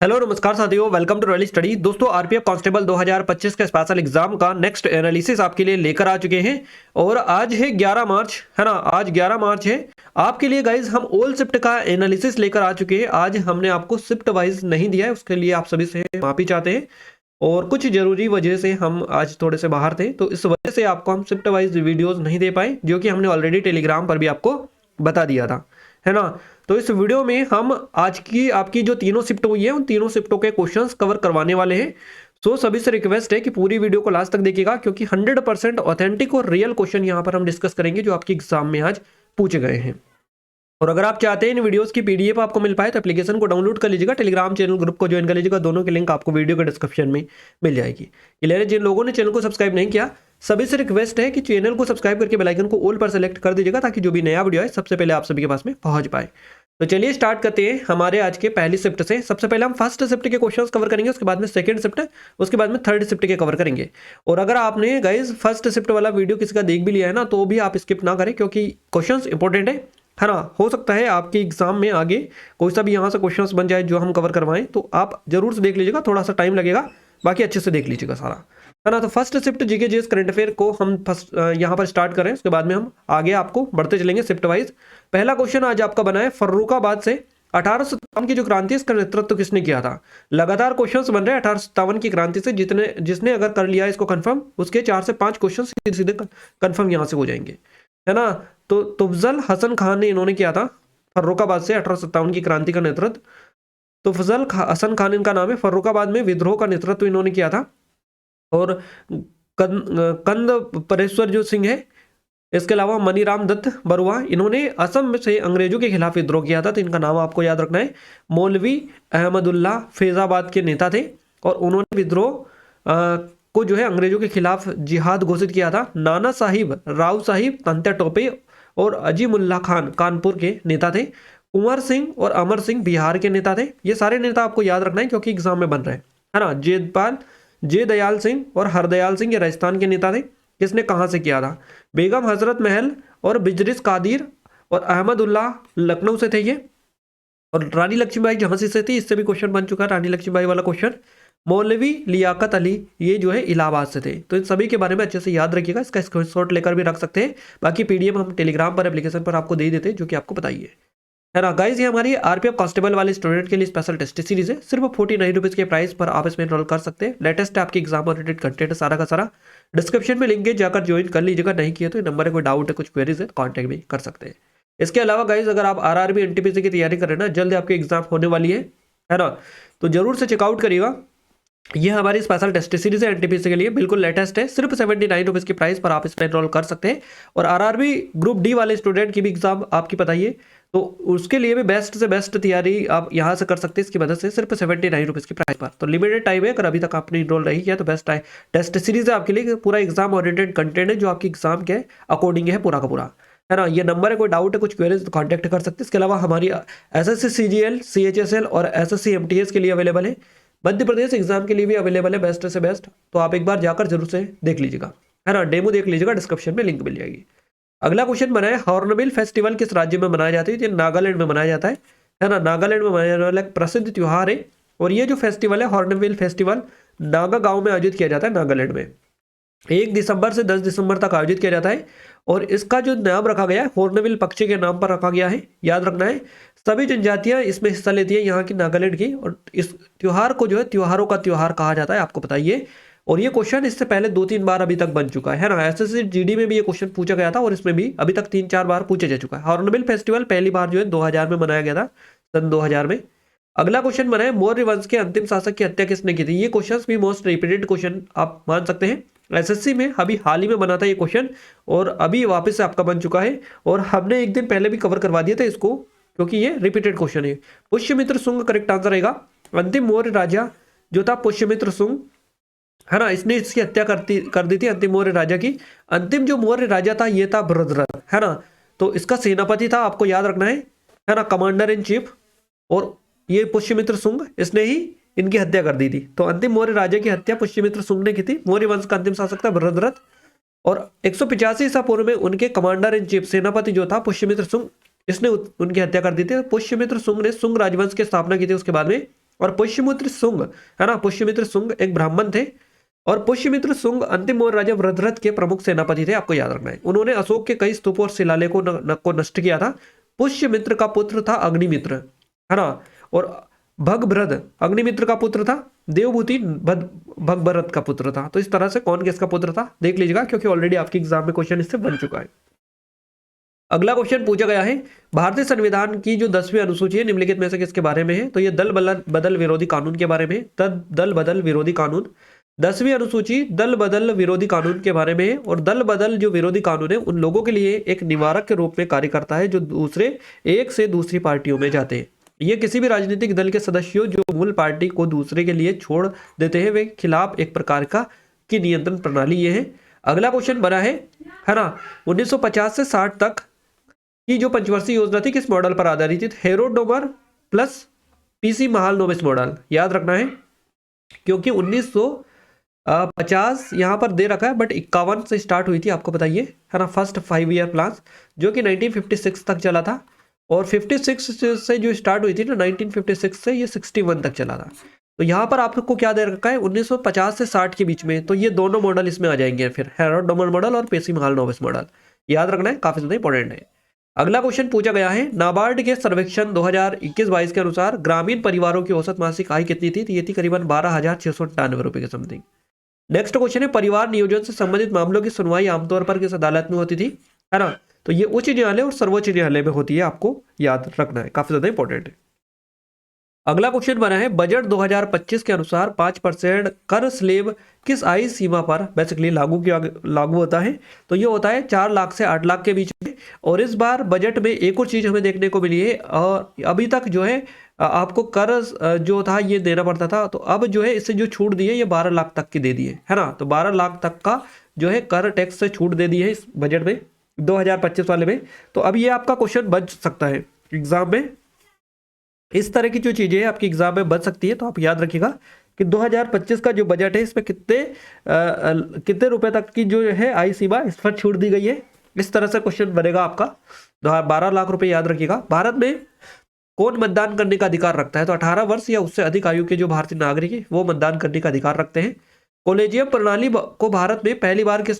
Hello नमस्कार साथियों, welcome to royal study. दोस्तों, आरपीएफ कांस्टेबल 2025 के स्पेशल एग्जाम का नेक्स्ट एनालिसिस आपके लिए लेकर आ चुके हैं। और आज है 11 मार्च, है ना। आज 11 मार्च है। आपके लिए गाइज हम ऑल शिफ्ट का एनालिसिस लेकर आ चुके हैं। आज हमने आपको शिफ्ट वाइज नहीं दिया है, उसके लिए आप सभी से माफी चाहते हैं। और कुछ जरूरी वजह से हम आज थोड़े से बाहर थे, तो इस वजह से आपको हम शिफ्ट वाइज वीडियोज नहीं दे पाए, जो कि हमने ऑलरेडी टेलीग्राम पर भी आपको बता दिया था, है ना। तो इस वीडियो में हम आज की आपकी जो तीनों शिफ्ट हुई है, उन तीनों शिफ्टों के क्वेश्चंस कवर करवाने वाले हैं। सो सभी से रिक्वेस्ट है कि पूरी वीडियो को लास्ट तक देखिएगा, क्योंकि 100% ऑथेंटिक और रियल क्वेश्चन यहाँ पर हम डिस्कस करेंगे जो आपके एग्जाम में आज पूछे गए हैं। और अगर आप चाहते हैं इन वीडियोस की पीडीएफ आपको मिल पाए, तो एप्लीकेशन को डाउनलोड कर लीजिएगा, टेलीग्राम चैनल ग्रुप को ज्वाइन कर लीजिएगा। दोनों की लिंक आपको वीडियो के डिस्क्रिप्शन में मिल जाएगी। क्लियर है? जिन लोगों ने चैनल को सब्सक्राइब नहीं किया, सभी से रिक्वेस्ट है कि चैनल को सब्सक्राइब करके बेल आइकन को ऑल पर सेलेक्ट कर दीजिएगा, ताकि जो भी नया वीडियो है सबसे पहले आप सभी के पास में पहुंच पाए। तो चलिए स्टार्ट करते हैं हमारे आज के पहली शिफ्ट से। सबसे पहले हम फर्स्ट शिफ्ट के क्वेश्चंस कवर करेंगे, उसके बाद में सेकंड शिफ्ट, उसके बाद में थर्ड शिफ्ट के कवर करेंगे। और अगर आपने गाइज फर्स्ट शिफ्ट वाला वीडियो किसी का देख भी लिया है ना, तो भी आप स्किप ना करें, क्योंकि क्वेश्चंस इंपॉर्टेंट है ना। हो सकता है आपके एग्जाम में आगे कोई सा भी यहाँ से क्वेश्चंस बन जाए जो हम कवर करवाएं, तो आप जरूर से देख लीजिएगा। थोड़ा सा टाइम लगेगा, बाकी अच्छे से देख लीजिएगा सारा, है ना। तो first shift GK GS current affair को हम फर्स्ट यहाँ पर स्टार्ट करें, उसके बाद में हम आगे आपको बढ़ते चलेंगे शिफ्ट वाइज। पहला क्वेश्चन आज आपका बना है, फर्रुखाबाद से 1857 की जो क्रांति है, इसका नेतृत्व किसने किया था। लगातार क्वेश्चंस बन रहे हैं 1857 की क्रांति से। जिसने अगर कर लिया इसको कंफर्म, उसके 4 से 5 क्वेश्चन सीधे सीधे कंफर्म यहाँ से हो जाएंगे, है ना। तो तुफजल हसन खान ने इन्होंने किया था फर्रुखाबाद से 1857 की क्रांति का नेतृत्व। तुफजल हसन खान इनका नाम है। फर्रुखाबाद में विद्रोह का नेतृत्व इन्होंने किया था। और कंद परेश्वर जो सिंह है, इसके अलावा मनीराम दत्त बरुआ, इन्होंने असम से अंग्रेजों के खिलाफ विद्रोह किया था। तो इनका नाम आपको याद रखना है। मौलवी अहमदुल्ला फैजाबाद के नेता थे, और उन्होंने विद्रोह को जो है अंग्रेजों के खिलाफ जिहाद घोषित किया था। नाना साहिब, राव साहिब, तंत्या टोपे और अजीमुल्ला खान कानपुर के नेता थे। कुंवर सिंह और अमर सिंह बिहार के नेता थे। ये सारे नेता आपको याद रखना है, क्योंकि एग्जाम में बन रहे हैं, है ना। जेदपाल, जय दयाल सिंह और हरदयाल सिंह ये राजस्थान के नेता थे। किसने कहाँ से किया था। बेगम हजरत महल और बिजरिस कादिर और अहमदुल्ला लखनऊ से थे ये। और रानी लक्ष्मीबाई झांसी से थी, इससे भी क्वेश्चन बन चुका है रानी लक्ष्मीबाई वाला क्वेश्चन। मौलवी लियाकत अली, ये जो है इलाहाबाद से थे। तो इन सभी के बारे में अच्छे से याद रखिएगा, इसका स्क्रीनशॉट लेकर भी रख सकते हैं। बाकी पीडीएफ हम टेलीग्राम पर एप्लीकेशन पर आपको दे देते हैं, जो कि आपको बताइए, है ना। गाइज ये हमारी आरपीएफ कांस्टेबल वाले स्टूडेंट के लिए स्पेशल टेस्ट सीरीज है। सिर्फ 49 रुपीज के प्राइस पर आप इसमें एनरोल कर सकते हैं। लेटेस्ट आपकी एग्जाम ओरिएंटेड कंटेंट सारा का सारा डिस्क्रिप्शन में लिंक है, जाकर ज्वाइन कर लीजिएगा। नहीं किया तो नंबर है, कोई डाउट है, कुछ क्वेरीज है, कॉन्टैक्ट भी कर सकते हैं। इसके अलावा गाइज अगर आप आरआरबी एनटीपीसी की तैयारी कर रहे हैं ना, जल्द आपकी एग्जाम होने वाली है ना, तो जरूर से चेकआउट करिएगा। ये हमारी स्पेशल टेस्ट सीरीज है एनटीपीसी के लिए, बिल्कुल लेटेस्ट है। सिर्फ 79 रुपीज की प्राइस पर आप इसमें एनरोल कर सकते हैं। और आरआरबी ग्रुप डी वाले स्टूडेंट की भी एग्जाम आपकी बताइए, तो उसके लिए भी बेस्ट से बेस्ट तैयारी आप यहाँ से कर सकते हैं इसकी मदद से, सिर्फ 79 रुपीज की प्राइस पर। तो लिमिटेड टाइम है, अगर अभी तक आपने इनरोल नहीं किया तो बेस्ट है। टेस्ट सीरीज है आपके लिए, पूरा एग्जाम ओरिएंटेड कंटेंट है, जो आपकी एग्जाम के अकॉर्डिंग है पूरा का पूरा, है ना। ये नंबर है, कोई डाउट है, कुछ क्वेरीज तो कॉन्टैक्ट कर सकते हैं। इसके अलावा हमारी एसएससी सीजीएल, सीएचएसएल और एसएससी एमटीएस के लिए अवेलेबल है। मध्य प्रदेश एग्जाम के लिए भी अवेलेबल है, बेस्ट से बेस्ट। तो आप एक बार जाकर जरूर से देख लीजिएगा, है ना। डेमो देख लीजिएगा, डिस्क्रिप्शन में लिंक मिल जाएगी। अगला क्वेश्चन बना है, हॉर्नबिल फेस्टिवल किस राज्य में मनाया जाता है। ये नागालैंड में मनाया जाता है ना। नागालैंड में मनाया जाने वाला एक प्रसिद्ध त्योहार है। और ये जो फेस्टिवल है, हॉर्नबिल फेस्टिवल, नागा गांव में आयोजित किया जाता है, नागालैंड में। 1 दिसंबर से 10 दिसंबर तक आयोजित किया जाता है। और इसका जो नाम रखा गया है, हॉर्नबिल पक्षी के नाम पर रखा गया है, याद रखना है। सभी जनजातियां इसमें हिस्सा लेती है, यहाँ की नागालैंड की। और इस त्योहार को जो है त्योहारों का त्योहार कहा जाता है, आपको बताइए। और ये क्वेश्चन इससे पहले 2-3 बार अभी तक बन चुका है ना। एसएससी जीडी में भी ये क्वेश्चन पूछा गया था, और इसमें भी अभी तक 3-4 बार पूछा जा चुका है। हॉर्नबिल फेस्टिवल पहली बार जो है 2000 में मनाया गया था, सन 2000 में। अगला क्वेश्चन बना है, मौर्य वंश के अंतिम शासक की हत्या किसने की थी। ये क्वेश्चन भी मोस्ट रिपीटेड क्वेश्चन आप मान सकते हैं। एसएससी में अभी हाल ही में बना था ये क्वेश्चन, और अभी वापस से आपका बन चुका है। और हमने एक दिन पहले भी कवर करवा दिया था इसको, क्योंकि ये रिपीटेड क्वेश्चन है। पुष्यमित्र शुंग करेक्ट आंसर रहेगा। अंतिम मौर्य राजा जो था पुष्यमित्र शुंग, है ना, इसने इसकी हत्या कर दी थी, अंतिम मौर्य राजा की। अंतिम जो मौर्य राजा था ये था भरद्रथ, है ना। तो इसका सेनापति था, आपको याद रखना है ना, कमांडर इन चीफ। और ये पुष्यमित्र शुंग, इसने ही इनकी हत्या कर दी थी। तो अंतिम मौर्य राजा की हत्या पुष्यमित्र शुंग ने की थी। मौर्य वंश का अंतिम शासक था भरद्रथ। और 185 ईसा पूर्व में उनके कमांडर इन चीफ, सेनापति जो था पुष्यमित्र शुंग, इसने उनकी हत्या कर दी थी। पुष्यमित्र शुंग ने शुंग राजवंश की स्थापना की थी उसके बाद में। और पुष्यमित्र शुंग, है ना, पुष्यमित्र शुंग एक ब्राह्मण थे और पुष्यमित्र शुंग अंतिम मौर्य राजा वृद्धरथ के प्रमुख सेनापति थे, आपको याद रखना है। उन्होंने अशोक के कई स्तूपों और शिलालेखों को नष्ट किया था। पुष्यमित्र का पुत्र था अग्निमित्र, है ना, और भगभ्रद अग्निमित्र का पुत्र था, देवभूति भगभरत का पुत्र था। तो इस तरह से कौन किसका पुत्र था देख लीजिएगा, क्योंकि ऑलरेडी आपके एग्जाम में क्वेश्चन इससे बन चुका है। अगला क्वेश्चन पूछा गया है, भारतीय संविधान की जो 10वीं अनुसूची है निम्नलिखित में से किसके बारे में है? तो ये दल बदल विरोधी कानून के बारे में, दल बदल विरोधी कानून। 10वीं अनुसूची दल बदल विरोधी कानून के बारे में है। और दल बदल जो विरोधी कानून है उन लोगों के लिए एक निवारक के रूप में कार्य करता है जो एक से दूसरी पार्टियों में जाते हैं। ये किसी भी राजनीतिक दल के सदस्यों जो मूल पार्टी को दूसरे के लिए छोड़ देते हैं वे खिलाफ एक प्रकार की नियंत्रण प्रणाली ये है। अगला क्वेश्चन बना है ना, 1950 से 60 तक की जो पंचवर्षीय योजना थी किस मॉडल पर आधारित थी? हेरोडोमर प्लस पीसी महालनोबिस मॉडल, याद रखना है, क्योंकि 1950 यहां पर दे रखा है बट 51 से स्टार्ट हुई थी, आपको बताइए, है ना, फर्स्ट 5 ईयर प्लान जो कि 1956 तक चला था। और 56 से जो स्टार्ट हुई थी ना 1956 से ये 61 तक चला था। तो यहाँ पर आपको क्या दे रखा है 1950 से 60 के बीच में, तो ये दोनों मॉडल इसमें आ जाएंगे फिर, हेरोडोमर मॉडल और पेसी महालनोबिस मॉडल, याद रखना है, काफी ज्यादा इंपॉर्टेंट है। अगला क्वेश्चन पूछा गया है, नाबार्ड के सर्वेक्षण 2021-22 के अनुसार ग्रामीण परिवारों की औसत मासिक आय कितनी थी? तो ये थी करीबन 12,698 रुपए के समथिंग। नेक्स्ट क्वेश्चन है, परिवार नियोजन से संबंधित मामलों की सुनवाई आमतौर पर किस अदालत में होती थी? है ना, तो ये उच्च न्यायालय और सर्वोच्च न्यायालय में होती है, आपको याद रखना है, काफी ज्यादा इंपॉर्टेंट है। अगला क्वेश्चन बना है, बजट 2025 के अनुसार 5% कर स्लेब किस आयु सीमा पर बेसिकली लागू होता है? तो ये होता है 4 लाख से 8 लाख के बीच में। और इस बार बजट में एक और चीज हमें देखने को मिली है, और अभी तक जो है आपको कर जो था ये देना पड़ता था, तो अब जो है इससे जो छूट दी है ये 12 लाख तक की दे दी है ना, तो 12 लाख तक का जो है कर टैक्स से छूट दे दी है इस बजट में 2025 वाले में। तो अब ये आपका क्वेश्चन बच सकता है एग्जाम में, इस तरह की जो चीजें आपकी एग्जाम में बच सकती है। तो आप याद रखिएगा कि 2025 का जो बजट है इसमें कितने रुपए तक की जो है आय सीमा इस पर छूट दी गई है, इस तरह से क्वेश्चन बनेगा आपका। 12 लाख रुपए, याद रखिएगा। भारत में कौन मतदान करने का अधिकार रखता है? तो 18 वर्ष या उससे अधिक आयु के जो भारतीय नागरिक है वो मतदान करने का अधिकार रखते हैं। कोलेजियम प्रणाली को भारत में पहली बार किस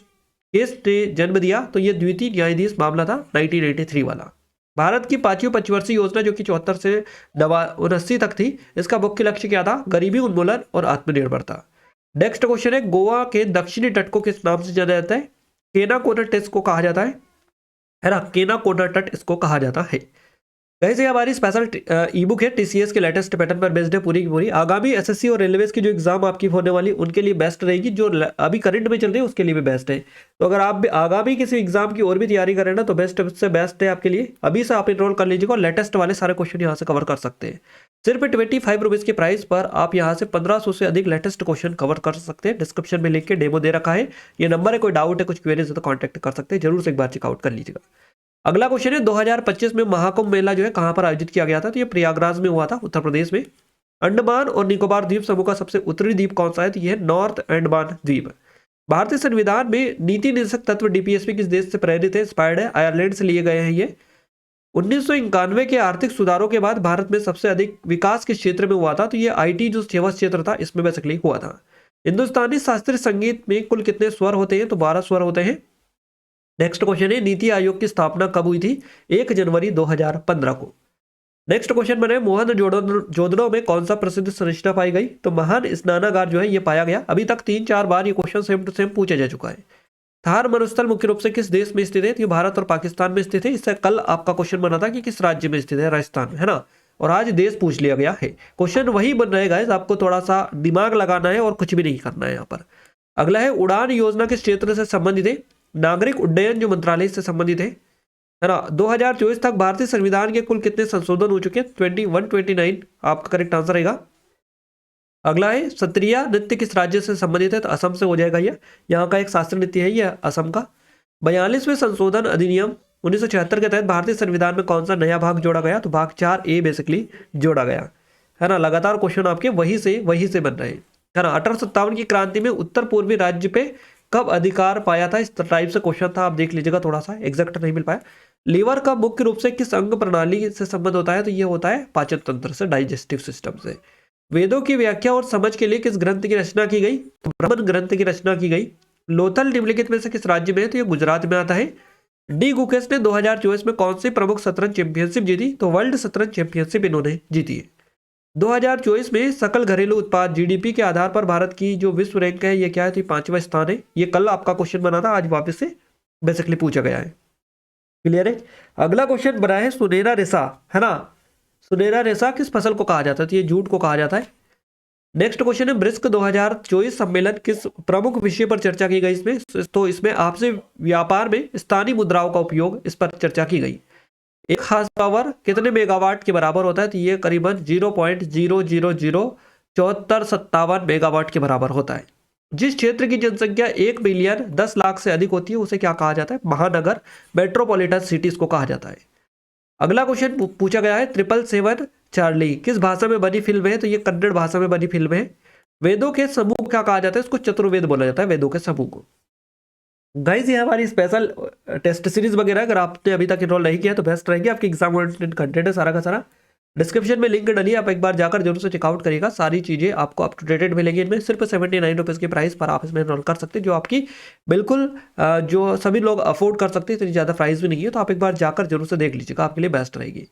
केस ने जन्म दिया? तो ये द्वितीय न्यायाधीश मामला था 1983 वाला। भारत की 5वीं पंचवर्षीय योजना जो कि 74 से 79 तक थी, इसका मुख्य लक्ष्य क्या था? गरीबी उन्मूलन और आत्मनिर्भरता। नेक्स्ट क्वेश्चन है, गोवा के दक्षिणी तट को किस नाम से जाना जाता है? केनाकोना तट इसको कहा जाता है ना, केनाकोना तट इसको कहा जाता है। गाइस ये हमारी स्पेशल ई बुक है, टीसीएस के लेटेस्ट पैटर्न पर बेस्ड है पूरी की पूरी। आगामी एसएससी और रेलवेज की जो एग्जाम आपकी होने वाली उनके लिए बेस्ट रहेगी, जो अभी करंट में चल रही है उसके लिए भी बेस्ट है। तो अगर आप भी आगामी किसी एग्जाम की और भी तैयारी करें ना तो बेस्ट से बेस्ट है आपके लिए, अभी से आप इनरोल कर लीजिएगा और लेटेस्ट वाले सारे क्वेश्चन यहाँ से कवर कर सकते हैं। सिर्फ 25 रुपीज के प्राइस पर आप यहाँ से 1500 से अधिक लेटेस्ट क्वेश्चन कवर कर सकते हैं। डिस्क्रिप्शन में लिख के डेमो दे रखा है, ये नंबर है, कोई डाउट है कुछ क्वेरीज है तो कॉन्टैक्ट कर सकते हैं, जरूर से एक बार चेकआउट कर लीजिएगा। अगला क्वेश्चन है, 2025 में महाकुंभ मेला जो है कहां पर आयोजित किया गया था? तो ये प्रयागराज में हुआ था, उत्तर प्रदेश में। अंडमान और निकोबार द्वीप समूह का सबसे उत्तरी द्वीप कौन सा है? तो यह नॉर्थ अंडमान द्वीप। भारतीय संविधान में नीति निर्देशक तत्व डीपीएसपी किस देश से प्रेरित है? इंस्पायर्ड है, आयरलैंड से लिए गए हैं ये। 1991 के आर्थिक सुधारों के बाद भारत में सबसे अधिक विकास किस क्षेत्र में हुआ था? तो ये आईटी जो सेवा क्षेत्र था इसमें बेसिकली हुआ था। हिंदुस्तानी शास्त्रीय संगीत में कुल कितने स्वर होते हैं? तो 12 स्वर होते हैं। नेक्स्ट क्वेश्चन है, नीति आयोग की स्थापना कब हुई थी? 1 जनवरी 2015 को। नेक्स्ट क्वेश्चन बने, मोहनजोदड़ो में कौन सा प्रसिद्ध संरचना पाई गई? तो महान स्नानागार जो है ये पाया गया। अभी तक 3-4 बार ये क्वेश्चन सेम टू सेम पूछा जा चुका है। थार मरुस्थल मुख्य रूप से किस देश में स्थित है? तो भारत और पाकिस्तान में स्थित है। इससे कल आपका क्वेश्चन बना था कि किस राज्य में स्थित है, राजस्थान, है ना, और आज देश पूछ लिया गया है। क्वेश्चन वही बन रहे गाइस, आपको थोड़ा सा दिमाग लगाना है और कुछ भी नहीं करना है यहाँ पर। अगला है, उड़ान योजना किस क्षेत्र से संबंधित है? नागरिक उड्डयन जो मंत्रालय से संबंधित है ना। 2024 तक भारतीय संविधान के कुल कितने संशोधन हो चुके हैं? 2129 आपका करेक्ट आंसर रहेगा। अगला है, सत्रिया नृत्य किस राज्य से संबंधित है? तो असम से हो जाएगा ये, यहाँ का एक शास्त्रीय नृत्य है ये असम का। 42वें संशोधन अधिनियम 1976 के तहत भारतीय संविधान में कौन सा नया भाग जोड़ा गया? तो भाग 4A बेसिकली जोड़ा गया, है ना। लगातार क्वेश्चन आपके वही से बन रहे हैं, है ना। 1857 की क्रांति में उत्तर पूर्वी राज्य पे कब अधिकार पाया था? इस टाइप से क्वेश्चन था, आप देख लीजिएगा, थोड़ा सा एग्जैक्ट नहीं मिल पाया। लीवर का मुख्य रूप से किस अंग प्रणाली से संबंध होता है? तो ये होता है पाचन तंत्र से, डाइजेस्टिव सिस्टम से। वेदों की व्याख्या और समझ के लिए किस ग्रंथ की रचना की गई? तो ब्राह्मण ग्रंथ की रचना की गई। लोथल निम्नलिखित में से किस राज्य में है? तो ये गुजरात में आता है। डी गुकेश ने 2024 में कौन सी प्रमुख शतरंज चैंपियनशिप जीती? तो वर्ल्ड शतरंज चैंपियनशिप इन्होंने जीती है। 2024 में सकल घरेलू उत्पाद जीडीपी के आधार पर भारत की जो विश्व रैंक है ये क्या है? तो 5वां स्थान है। ये कल आपका क्वेश्चन बना था, आज वापस से बेसिकली पूछा गया है। क्लियर है। अगला क्वेश्चन बना है सुनहरा रेशा, है ना। सुनहरा रेशा किस फसल को कहा जाता है? तो ये जूट को कहा जाता है। नेक्स्ट क्वेश्चन है ब्रिक्स 2024 सम्मेलन किस प्रमुख विषय पर चर्चा की गई इसमें? तो इसमें आपसे व्यापार में स्थानीय मुद्राओं का उपयोग, इस पर चर्चा की गई। एक हार्स पावर कितने मेगावाट के बराबर होता है? तो ये करीबन 0.0007457 मेगावाट के बराबर होता है। जिस क्षेत्र की जनसंख्या 1 मिलियन 10 लाख से अधिक होती है उसे क्या कहा जाता है? महानगर, मेट्रोपॉलिटन सिटीज को कहा जाता है। अगला क्वेश्चन पूछा गया है 777 चार्ली किस भाषा में बनी फिल्म है? तो ये कन्नड़ भाषा में बनी फिल्म है। वेदों के समूह को क्या कहा जाता है? इसको चतुर्वेद बोला जाता है, वेदों के समूह को। गाइस ये हमारी स्पेशल टेस्ट सीरीज वगैरह अगर आपने अभी तक इनरोल नहीं किया तो बेस्ट रहेगी। आपकी एग्जाम ओरिएंटेड कंटेंट है सारा का सारा। डिस्क्रिप्शन में लिंक डालिए, आप एक बार जाकर जरूर से चेकआउट करिएगा। सारी चीज़ें आपको अप टू डेटेड मिलेंगी। इनमें सिर्फ 79 रुपीज़ की प्राइस पर आप इसमें इनरोल कर सकते हैं, जो आपकी बिल्कुल जो सभी लोग अफोर्ड कर सकते हैं। इतनी ज़्यादा प्राइस भी नहीं है, तो आप एक बार जाकर जरूर से देख लीजिएगा, आपके लिए बेस्ट रहेगी।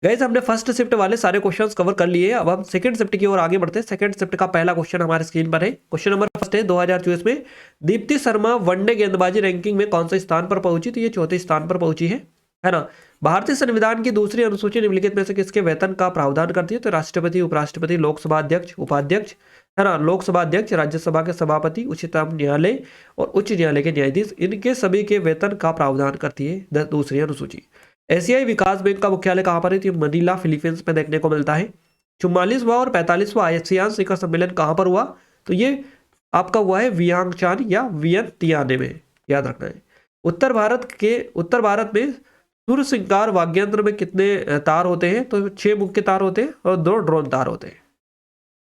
गाइस हमने फर्स्ट शिफ्ट वाले सारे क्वेश्चंस कवर कर लिए। अब हम सेकंड शिफ्ट की ओर आगे बढ़ते हैं। सेकंड शिफ्ट का पहला क्वेश्चन हमारे स्क्रीन पर है। क्वेश्चन नंबर फर्स्ट है 2024 में दीप्ति शर्मा वनडे गेंदबाजी रैंकिंग में कौन से स्थान पर पहुंची? तो ये चौथे स्थान पर पहुंची है ना। भारतीय संविधान की दूसरी अनुसूची निम्नलिखित में से किसके वेतन का प्रावधान करती है? तो राष्ट्रपति, उपराष्ट्रपति, लोकसभा अध्यक्ष, उपाध्यक्ष, है ना। लोकसभा अध्यक्ष, राज्यसभा के सभापति, उच्चतम न्यायालय और उच्च न्यायालय के न्यायाधीश, इनके सभी के वेतन का प्रावधान करती है दूसरी अनुसूची। एशियाई विकास बैंक का मुख्यालय कहाँ पर है? तो मनीला फिलीपींस में देखने को मिलता है। 44वां और 45वां आसियान शिखर सम्मेलन कहाँ पर हुआ? तो ये आपका हुआ है वियंगचान या वियंतियाने में, याद रखना है। उत्तर भारत में सुर श्रृंगार वाद्ययंत्र में कितने तार होते हैं? तो 6 मुख्य तार होते हैं और 2 ड्रोन तार होते हैं।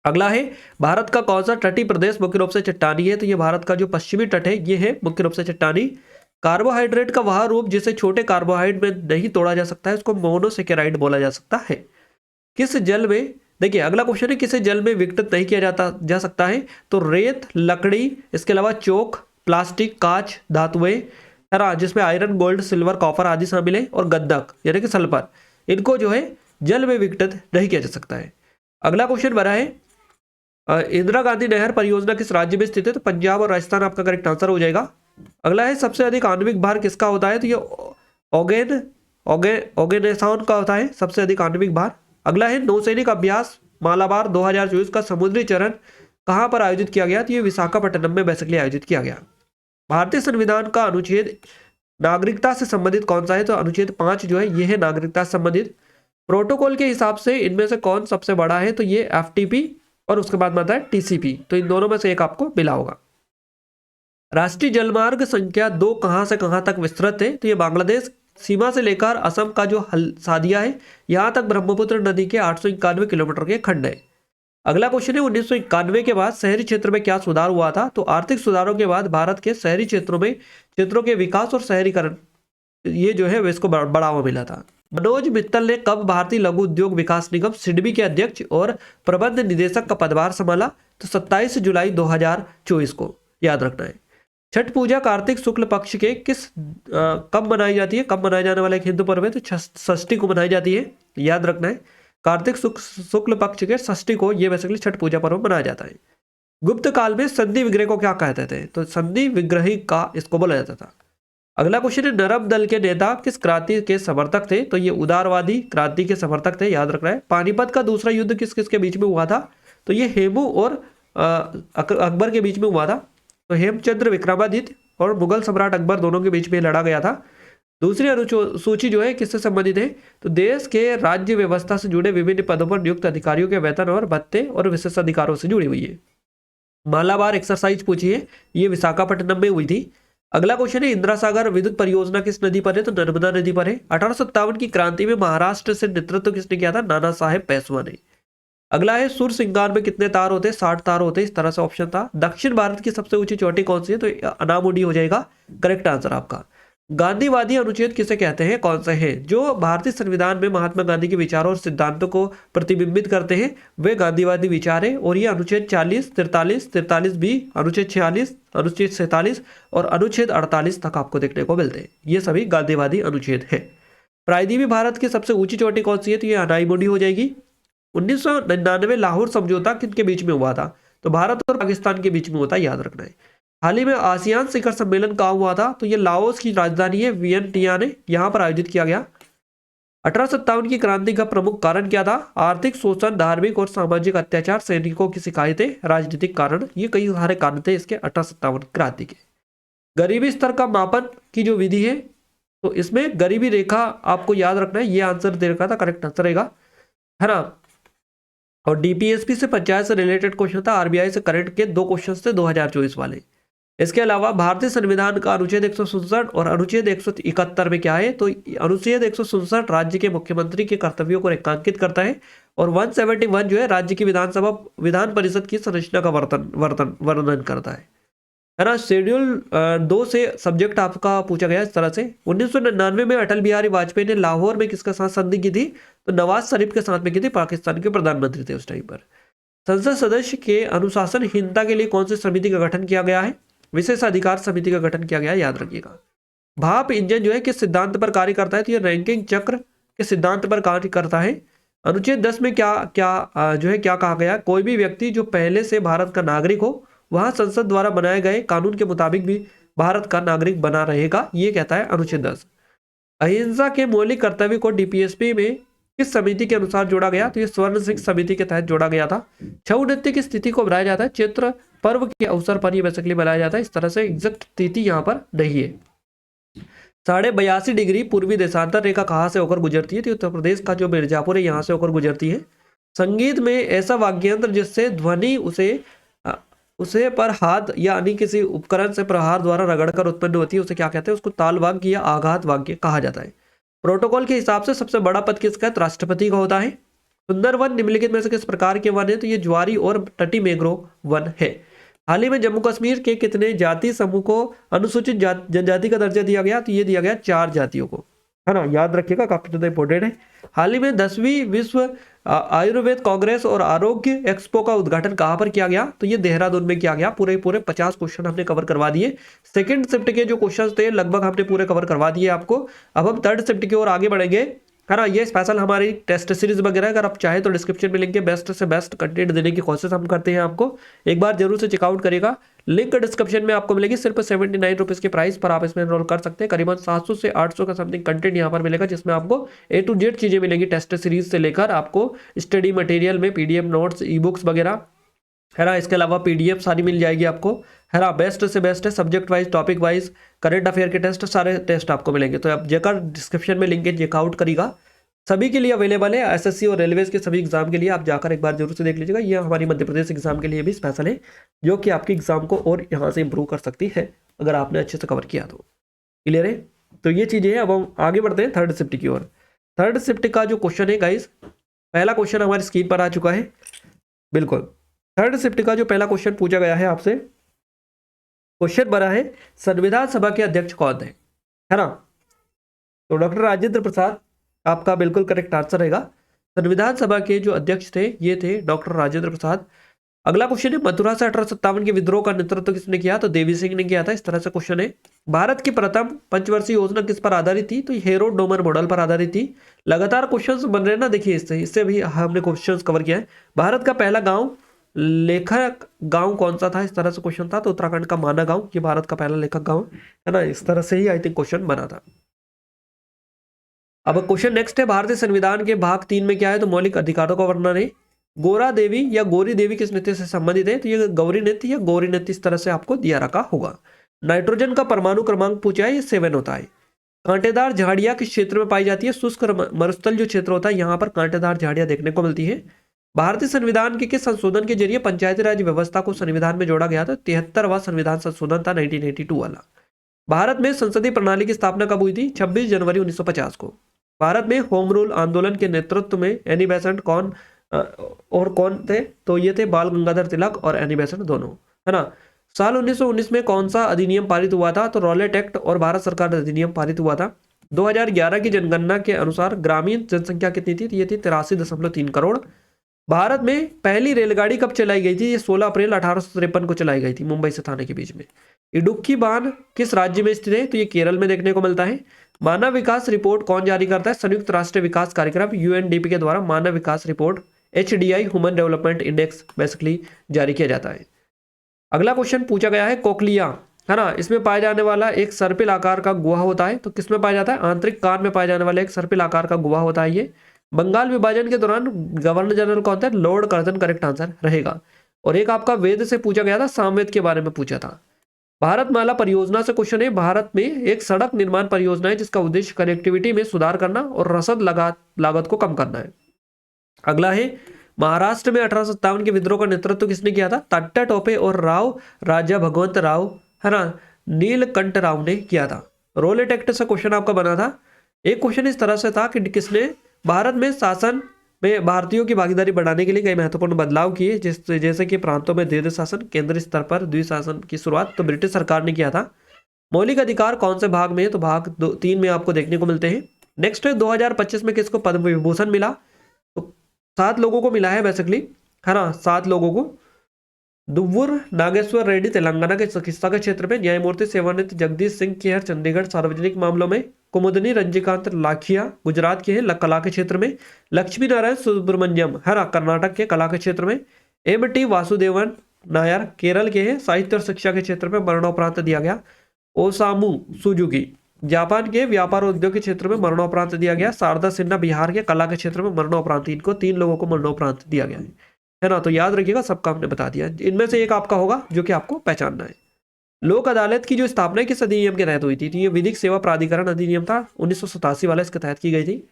अगला है भारत का कौन सा तटीय प्रदेश मुख्य रूप से चट्टानी है? तो ये भारत का जो पश्चिमी तट है ये है मुख्य रूप से चट्टानी। कार्बोहाइड्रेट का वह रूप जिसे छोटे कार्बोहाइड्रेट में नहीं तोड़ा जा सकता है उसको मोनोसेकेराइड बोला जा सकता है। किस जल में, देखिए अगला क्वेश्चन है किसे जल में विघटित नहीं किया जा सकता है? तो रेत, लकड़ी, इसके अलावा चौक, प्लास्टिक, कांच, धातुएं, है ना, जिसमें आयरन, गोल्ड, सिल्वर, कॉपर आदि शामिल है, और गंधक यानी कि सल्फर, इनको जो है जल में विघटित नहीं किया जा सकता है। अगला क्वेश्चन बना है इंदिरा गांधी नहर परियोजना किस राज्य में स्थित है? तो पंजाब और राजस्थान आपका करेक्ट आंसर हो जाएगा। अगला है सबसे अधिक आणविक भार किसका होता है? तो ये ऑर्गेनाइजेशन का होता है सबसे अधिक आणविक भार। अगला है नौसैनिक अभ्यास मालाबार 2024 का समुद्री चरण कहां पर आयोजित किया गया? तो ये विशाखापट्टनम में बेसिकली आयोजित किया गया। भारतीय संविधान का अनुच्छेद नागरिकता से संबंधित कौन सा है? तो अनुच्छेद 5 जो है ये है नागरिकता से संबंधित। प्रोटोकॉल के हिसाब से इनमें से कौन सबसे बड़ा है? तो ये FTP और उसके बाद में आता है TCP। तो इन दोनों में से एक आपको मिला होगा। राष्ट्रीय जलमार्ग संख्या 2 कहां से कहां तक विस्तृत है? तो ये बांग्लादेश सीमा से लेकर असम का जो सादिया है यहां तक ब्रह्मपुत्र नदी के 891 किलोमीटर के खंड है। अगला क्वेश्चन है 1991 के बाद शहरी क्षेत्र में क्या सुधार हुआ था? तो आर्थिक सुधारों के बाद भारत के शहरी क्षेत्रों के विकास और शहरीकरण ये जो है इसको बढ़ावा मिला था। मनोज मित्तल ने कब भारतीय लघु उद्योग विकास निगम सिडबी के अध्यक्ष और प्रबंध निदेशक का पदभार संभाला? तो 27 जुलाई 2024 को, याद रखना है। छठ पूजा कार्तिक शुक्ल पक्ष के कब मनाई जाती है? कब मनाया जाने वाला एक हिंदू पर्व है? तो षष्ठी को मनाई जाती है, याद रखना है। कार्तिक शुक्ल पक्ष के षष्ठी को ये बेसिकली छठ पूजा पर्व मनाया जाता है। गुप्त काल में संधि विग्रह को क्या कहते थे? तो संधि विग्रही का इसको बोला जाता था। अगला क्वेश्चन है नरम दल के नेता किस क्रांति के समर्थक थे? तो ये उदारवादी क्रांति के समर्थक थे, याद रखना है। पानीपत का दूसरा युद्ध किस किस के बीच में हुआ था? तो ये हेमू और अकबर के बीच में हुआ था। तो हेमचंद्र विक्रमादित्य और मुगल सम्राट अकबर दोनों के बीच में लड़ा गया था। दूसरी अनुसूची जो है किससे संबंधित है? तो देश के राज्य व्यवस्था से जुड़े विभिन्न पदों पर नियुक्त अधिकारियों के वेतन और भत्ते और विशेष अधिकारों से जुड़ी हुई है। मालाबार एक्सरसाइज पूछी है, ये विशाखापट्टनम में हुई थी। अगला क्वेश्चन है इंदिरा सागर विद्युत परियोजना किस नदी पर है? तो नर्मदा नदी पर है। 1857 की क्रांति में महाराष्ट्र से नेतृत्व किसने किया था? नाना साहेब पेशवा ने। अगला है सुर श्रृंगार में कितने तार होते हैं? 60 तार होते हैं, इस तरह से ऑप्शन था। दक्षिण भारत की सबसे ऊंची चोटी कौन सी है? तो अनामुडी हो जाएगा करेक्ट आंसर आपका। गांधीवादी अनुच्छेद किसे कहते हैं, कौन से हैं? जो भारतीय संविधान में महात्मा गांधी के विचारों और सिद्धांतों को प्रतिबिंबित करते हैं वे गांधीवादी विचार है। और ये अनुच्छेद 40, 43, 43B, अनुच्छेद 46, अनुच्छेद 47 और अनुच्छेद 48 तक आपको देखने को मिलते हैं। ये सभी गांधीवादी अनुच्छेद है। प्रायद्वीपीय भारत की सबसे ऊंची चोटी कौन सी है? तो ये अनाईमुडी हो जाएगी। 1999 लाहौर समझौता किनके बीच में हुआ था? तो भारत और पाकिस्तान के बीच में होता है, याद रखना है। हाल ही में आसियान शिखर सम्मेलन कहाँ हुआ था? तो ये लाओस की राजधानी है वियंटियान, यहाँ पर आयोजित किया गया। 1857 की क्रांति का प्रमुख कारण क्या था? आर्थिक शोषण, धार्मिक और सामाजिक अत्याचार, सैनिकों की शिकायतें, राजनीतिक कारण, ये कई सारे कारण थे इसके 1857 क्रांति के। गरीबी स्तर का मापन की जो विधि है, तो इसमें गरीबी रेखा आपको याद रखना है, ये आंसर दे रखा था, करेक्ट आंसर रहेगा, है ना। और डीपीएसपी से पंचायत से रिलेटेड क्वेश्चन था, आरबीआई से करंट के 2 क्वेश्चन थे 2024 वाले। इसके अलावा भारतीय संविधान का अनुच्छेद 167 और अनुच्छेद 171 में क्या है? तो अनुच्छेद 167 राज्य के मुख्यमंत्री के कर्तव्यों को रेखांकित करता है और 171 जो है राज्य की विधान परिषद की संरचना का वर्णन करता है ना। शेड्यूल 2 से सब्जेक्ट आपका पूछा गया इस तरह से। 1999 में अटल बिहारी वाजपेयी ने लाहौर में किसके साथ संधि की थी? तो नवाज शरीफ के साथ में की थी, पाकिस्तान के प्रधानमंत्री थे उस टाइम पर। संसद सदस्य के अनुशासनहीनता के लिए कौन सी समिति का गठन किया गया है? विशेष अधिकार समिति का गठन किया गया, याद रखिएगा। भाप इंजन जो है किस सिद्धांत पर कार्य करता है? तो ये रैंकिंग चक्र के सिद्धांत पर कार्य करता है। अनुच्छेद 10 में क्या कहा गया? कोई भी व्यक्ति जो पहले से भारत का नागरिक हो वह संसद द्वारा बनाए गए कानून के मुताबिक भी भारत का नागरिक बना रहेगा, ये कहता है अनुच्छेद 10। अहिंसा के मौलिक कर्तव्य को डीपीएसपी में किस समिति के अनुसार जोड़ा गया? तो ये स्वर्ण सिंह समिति के तहत जोड़ा गया था। छऊ नृत्य की स्थिति को बनाया जाता है चित्र पर्व के अवसर पर, ये बेसिकली बनाया जाता है, इस तरह से एग्जैक्ट तिथि यहाँ पर नहीं है। 82.5 डिग्री पूर्वी देशांतर रेखा कहाँ से होकर गुजरती है? तो उत्तर प्रदेश का जो मिर्जापुर है यहाँ से होकर गुजरती है। संगीत में ऐसा वाद्ययंत्र जिससे ध्वनि उसे पर हाथ या अन्य किसी उपकरण से प्रहार द्वारा रगड़कर उत्पन्न होती है, उसे क्या कहते हैं? उसको ताल वाद्य या आघात वाद्य कहा जाता है। प्रोटोकॉल के हिसाब से सबसे बड़ा पद किसका है? राष्ट्रपति का होता है। सुंदरवन निम्नलिखित में से किस प्रकार के वन है? तो ये ज्वारी और तटी मैंग्रोव वन है। हाल ही में जम्मू कश्मीर के कितने जाति समूह को अनुसूचित जनजाति का दर्जा दिया गया? तो ये दिया गया 4 जातियों को, है ना, याद रखिएगा, काफी ज्यादा इंपॉर्टेंट है। हाल ही में 10वीं विश्व आयुर्वेद कांग्रेस और आरोग्य एक्सपो का उद्घाटन कहां पर किया गया? तो ये देहरादून में किया गया। पूरे 50 क्वेश्चन हमने कवर करवा दिए। सेकंड शिफ्ट के जो क्वेश्चन थे लगभग हमने पूरे कवर करवा दिए आपको। अब हम थर्ड शिफ्ट की ओर आगे बढ़ेंगे, है ना। ये स्पेशल हमारी टेस्ट सीरीज वगैरह, अगर आप चाहे तो डिस्क्रिप्शन में लिंक है, बेस्ट से बेस्ट कंटेंट देने की कोशिश हम करते हैं आपको, एक बार जरूर से चेकआउट करेगा। लिंक डिस्क्रिप्शन में आपको मिलेगी। सिर्फ 79 रुपीज़ के प्राइस पर आप इसमें एनरोल कर सकते हैं। करीबन 700 से 800 का समथिंग कंटेंट यहाँ पर मिलेगा, जिसमें आपको A to Z चीज़ें मिलेंगी, टेस्ट सीरीज से लेकर आपको स्टडी मटेरियल में PDF नोट्स, ई बुक्स वगैरह, है ना। इसके अलावा PDF सारी मिल जाएगी आपको, है ना। बेस्ट से बेस्ट है, subject wise, topic wise, current affair के टेस्ट, सारे टेस्ट आपको मिलेंगे। तो आप जेकर डिस्क्रिप्शन में लिंक है, चेकआउट करिएगा। सभी के लिए अवेलेबल है, SSC और रेलवेज के सभी एग्जाम के लिए आप जाकर एक बार जरूर से देख लीजिएगा। ये हमारी मध्य प्रदेश एग्जाम के लिए भी स्पेशल है, जो कि आपके एग्जाम को और यहाँ से इंप्रूव कर सकती है अगर आपने अच्छे से कवर किया तो। क्लियर है? तो ये चीज़ें हैं। अब हम आगे बढ़ते हैं थर्ड शिफ्ट की ओर। थर्ड शिफ्ट का जो क्वेश्चन है गाइस, पहला क्वेश्चन हमारी स्क्रीन पर आ चुका है। बिल्कुल, थर्ड शिफ्ट का जो पहला क्वेश्चन पूछा गया है आपसे, क्वेश्चन बना है संविधान सभा के अध्यक्ष कौन है ना। तो डॉक्टर राजेंद्र प्रसाद आपका बिल्कुल करेक्ट आंसर रहेगा। संविधान सभा के जो अध्यक्ष थे ये थे डॉक्टर राजेंद्र प्रसाद। अगला क्वेश्चन है मथुरा से 1857 के विद्रोह का नेतृत्व किसने किया? तो देवी सिंह ने किया था। इस तरह से क्वेश्चन है। भारत की प्रथम पंचवर्षीय योजना किस पर आधारित थी? तो हेरोड डोमर मॉडल पर आधारित थी। लगातार क्वेश्चन बन रहे हैं ना, देखिए इससे भी हमने क्वेश्चन कवर किया है। भारत का पहला गाँव लेखक गांव कौन सा था? इस तरह से क्वेश्चन था। तो उत्तराखंड का माना गांव, ये भारत का पहला लेखक गांव है ना। इस तरह से ही आई थिंक क्वेश्चन बना था। अब क्वेश्चन नेक्स्ट है, भारतीय संविधान के भाग 3 में क्या है? तो मौलिक अधिकारों का वर्णन है। गोरा देवी या गौरी देवी किस नृत्य से संबंधित है? तो ये गौरी नृत्य या गौरी नृत्य, इस तरह से आपको दिया रखा होगा। नाइट्रोजन का परमाणु क्रमांक पूछा है, ये 7 होता है। कांटेदार झाड़ियां किस क्षेत्र में पाई जाती है? शुष्क मरुस्थल जो क्षेत्र होता है यहाँ पर कांटेदार झाड़ियां देखने को मिलती है। भारतीय संविधान के किस संशोधन के जरिए पंचायती राज व्यवस्था को संविधान में जोड़ा गया था? 73वां संविधान संशोधन था, 1982 वाला। भारत में संसदीय प्रणाली की स्थापना कब हुई थी? 26 जनवरी 1950 को। भारत में होम रूल आंदोलन के नेतृत्व में एनी बेसेंट कौन थे? तो ये थे बाल गंगाधर तिलक और एनी बेसेंट दोनों, है ना। साल 1919 में कौन सा अधिनियम पारित हुआ था? तो रॉलेट एक्ट और भारत सरकार अधिनियम पारित हुआ था। 2011 की जनगणना के अनुसार ग्रामीण जनसंख्या कितनी थी? ये थी 83.3 करोड़। भारत में पहली रेलगाड़ी कब चलाई गई थी? ये 16 अप्रैल 1853 को चलाई गई थी मुंबई से थाने के बीच में। इडुक्की बांध किस राज्य में स्थित है? तो ये केरल में देखने को मिलता है। मानव विकास रिपोर्ट कौन जारी करता है? संयुक्त राष्ट्र विकास कार्यक्रम यूएनडीपी के द्वारा मानव विकास report HDI human development index basically जारी किया जाता है। अगला क्वेश्चन पूछा गया है कोक्लिया, है ना, इसमें पाया जाने वाला एक सर्पिल आकार का गुहा होता है। तो किसमें पाया जाता है? आंतरिक कान में पाया जाने वाला एक सर्पिल आकार का गुहा होता है ये। बंगाल विभाजन के दौरान गवर्नर जनरल कौन था? लॉर्ड कर्जन करेक्ट आंसर रहेगा। और एक आपका वेद से पूछा गया था, सामवेद के बारे में पूछा था। भारतमाला परियोजना से क्वेश्चन है। भारत में एक सड़क निर्माण परियोजना है जिसका उद्देश्य कनेक्टिविटी में सुधार करना और रसद लागत को कम करना है। अगला है महाराष्ट्र में 1857 के विद्रोह का नेतृत्व किसने किया था? तात्या टोपे और राव राजा भगवंत राव, है ना, नीलकंठ राव ने किया था। रोलेट एक्ट से क्वेश्चन आपका बना था। एक क्वेश्चन इस तरह से था कि किसने भारत में शासन में भारतीयों की भागीदारी बढ़ाने के लिए कई महत्वपूर्ण बदलाव किए, जैसे कि प्रांतों में द्वैध शासन, केंद्रीय स्तर पर द्विशासन की शुरुआत तो ब्रिटिश सरकार ने किया था। मौलिक अधिकार कौन से भाग में? तो भाग 3 में आपको देखने को मिलते हैं। नेक्स्ट है 2025 में किसको पद्म विभूषण मिला? तो 7 लोगों को मिला है बेसिकली, है ना, 7 लोगों को। दुव्वुर नागेश्वर रेड्डी तेलंगाना के चिकित्सा के क्षेत्र में, न्यायमूर्ति सेवानिवृत्त जगदीश सिंह खेर चंडीगढ़ सार्वजनिक मामलों में, कुमुदनी रंजीकांत लाखिया गुजरात के हैं कला के क्षेत्र में, लक्ष्मी नारायण सुब्रमण्यम, है ना, कर्नाटक के कला के क्षेत्र में, MT वासुदेवन नायर केरल के हैं साहित्य और शिक्षा के क्षेत्र में मरणोपरांत दिया गया, ओसामू सुजुकी जापान के व्यापार और उद्योग के क्षेत्र में मरणोपरांत दिया गया, शारदा सिन्हा बिहार के कला के क्षेत्र में मरणोपरांत, इनको 3 लोगों को मरणोपरांत दिया गया है ना। तो याद रखिएगा, सबका हमने बता दिया। इनमें से एक आपका होगा जो कि आपको पहचानना है। लोक अदालत की जो स्थापना किस अधिनियम के तहत हुई थी? तो ये विधिक सेवा प्राधिकरण अधिनियम था, 1987 वाला, इसके तहत की गई थी।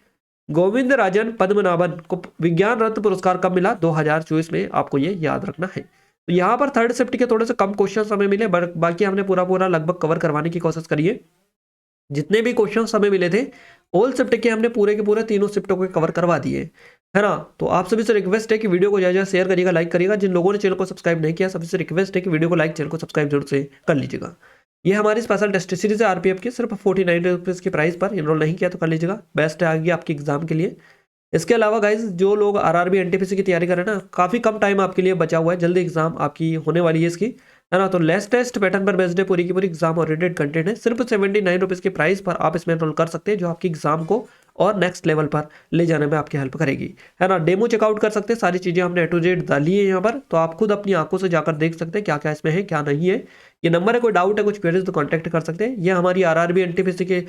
गोविंद राजन पद्मनाभन को विज्ञान रत्न पुरस्कार कब मिला? 2024 में, आपको ये याद रखना है। तो यहाँ पर थर्ड शिफ्ट के थोड़े से कम क्वेश्चन हमें मिले, बाकी हमने पूरा लगभग कवर करवाने की कोशिश करी है। जितने भी क्वेश्चन हमें मिले थे ऑल शिफ्ट के हमने पूरे के पूरे तीनों शिफ्टों को कवर करवा दिए, है ना। तो आप सभी से रिक्वेस्ट है कि वीडियो को ज्यादा शेयर करिएगा, लाइक करिएगा। जिन लोगों ने चैनल को सब्सक्राइब नहीं किया, सभी से रिक्वेस्ट है कि वीडियो को लाइक, चैनल को सब्सक्राइब जरूर से कर लीजिएगा। ये हमारी स्पेशल टेस्ट सीरीज है RPF की, सिर्फ 49 रुपीज़ की प्राइस पर। इनरोल नहीं किया तो कर लीजिएगा, बेस्ट है आगे आपके एग्जाम के लिए। इसके अलावा गाइज जो लोग RRB NTPC की तैयारी करें ना, काफ़ी कम टाइम आपके लिए बचा हुआ है, जल्दी एग्जाम आपकी होने वाली है इसकी, है ना। तो लेस टेस्ट पैटर्न पर बेस्ड है, पूरी की पूरी एग्जाम ओरिएंटेड कंटेंट है। सिर्फ 79 रुपीज़ के प्राइस पर आप इसमें एनरोल कर सकते हैं, जो आपकी एग्जाम को और नेक्स्ट लेवल पर ले जाने में आपकी हेल्प करेगी, है ना। डेमो चेकआउट कर सकते हैं, सारी चीज़ें हमने A to Z डाली है यहाँ पर, तो आप खुद अपनी आंखों से जाकर देख सकते हैं क्या क्या इसमें है, क्या नहीं है। ये नंबर है, कोई डाउट है, कुछ क्वेरीज तो कॉन्टैक्ट कर सकते हैं। ये हमारी RRB NTPC के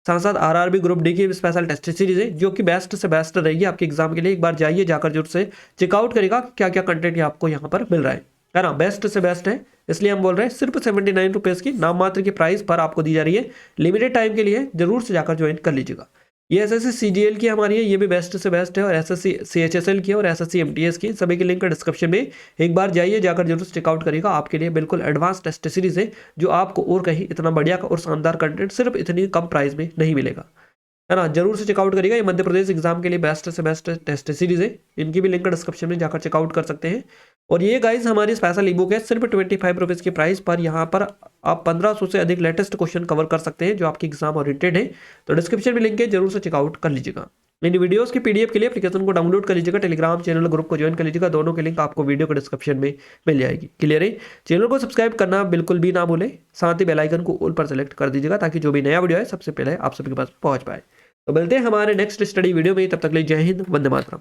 साथ साथ RRB ग्रुप डी की स्पेशल टेस्ट सीरीज है, जो कि बेस्ट से बेस्ट रहेगी आपके एग्जाम के लिए। एक बार जाइए, जाकर जरूर से चेकआउट करेगा क्या क्या कंटेंट आपको यहाँ पर मिल रहा है ना। बेस्ट से बेस्ट है, इसलिए हम बोल रहे हैं सिर्फ 79 रुपीज़ की नाम मात्र की प्राइस पर आपको दी जा रही है, लिमिटेड टाइम के लिए। जरूर से जाकर ज्वाइन कर लीजिएगा। ये SSC CGL की हमारी है, ये भी बेस्ट से बेस्ट है, और SSC CHSL की और SSC MTS की, सभी की लिंक डिस्क्रिप्शन में। एक बार जाइए, जाकर जरूर चेकआउट करिएगा, आपके लिए बिल्कुल एडवांस टेस्ट सीरीज है, जो आपको और कहीं इतना बढ़िया और शानदार कंटेंट सिर्फ इतनी कम प्राइस में नहीं मिलेगा, है ना। जरूर से चेकआउट करिएगा। ये मध्य प्रदेश एग्जाम के लिए बेस्ट से बेस्ट टेस्ट सीरीज है, इनकी भी लिंक डिस्क्रिप्शन में जाकर चेकआउट कर सकते हैं। और ये गाइज हमारी स्पेशल ईबुक है, सिर्फ 25 रुपीज़ की प्राइस पर। यहाँ पर आप 1500 से अधिक लेटेस्ट क्वेश्चन कवर कर सकते हैं, जो आपकी एग्जाम ओरिएंटेड है। तो डिस्क्रिप्शन में लिंक है, जरूर से चेकआउट कर लीजिएगा। इन वीडियोस की PDF के लिए एप्लीकेशन को डाउनलोड कर लीजिएगा, टेलीग्राम चैनल ग्रुप को ज्वाइन कर लीजिएगा, दोनों के लिंक आपको वीडियो के डिस्क्रिप्शन में मिल जाएगी। क्लियर है? चैनल को सब्सक्राइब करना बिल्कुल भी ना भूलें, साथ ही बेल आइकन को ऑल पर सेलेक्ट कर दीजिएगा, ताकि जो भी नया वीडियो है सबसे पहले आप सभी के पास पहुंच पाए। तो मिलते हैं हमारे नेक्स्ट स्टडी वीडियो में, तब तक के लिए जय हिंद, वंदे मातरम।